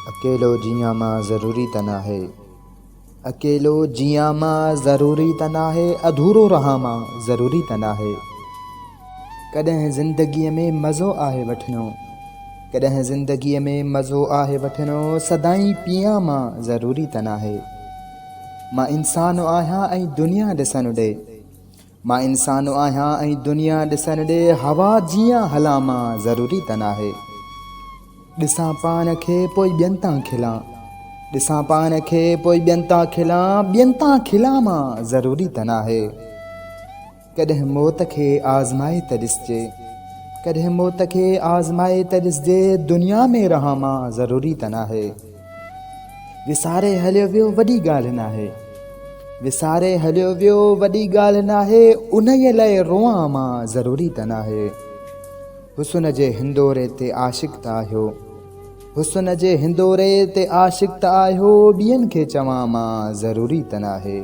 अकेलो जियां मां ज़रूरी त नाहे, अकेलो जियां मां ज़रूरी त नाहे, अधूरो रहां मां ज़रूरी त नाहे। कॾहिं ज़िंदगीअ में मज़ो आहे वठिणो, कॾहिं ज़िंदगीअ में मज़ो आहे वठिणो, सदाईं पियां मां ज़रूरी त नाहे। मां इंसान आहियां ऐं दुनिया ॾिसण ॾे, मां इंसान आहियां ऐं दुनिया ॾिसण ॾे, हवा जीअं हलां मां ज़रूरी त नाहे। ॾिसां पाण खे पोइ ॿियनि तां खिलां, ॾिसां पाण खे पोइ ॿियनि तां खिलां, ॿियनि तां खिलां मां ज़रूरी त नाहे। कॾहिं मौत खे आज़माए त ॾिसजे, कॾहिं मौत खे आज़माए त ॾिसजे, दुनिया में रहां मां ज़रूरी त नाहे। विसारे हलियो वियो वॾी ॻाल्हि नाहे, विसारे हलियो वियो वॾी ॻाल्हि नाहे, उन्हीअ लाइ रोआं मां ज़रूरी त नाहे। हुस्न जे हिंदोरे ते आशिक़ त आहियो, हुस्न जे हिंदोरे ते आशिक़ त आहियो, ॿियनि खे चवां मां ज़रूरी त नाहे।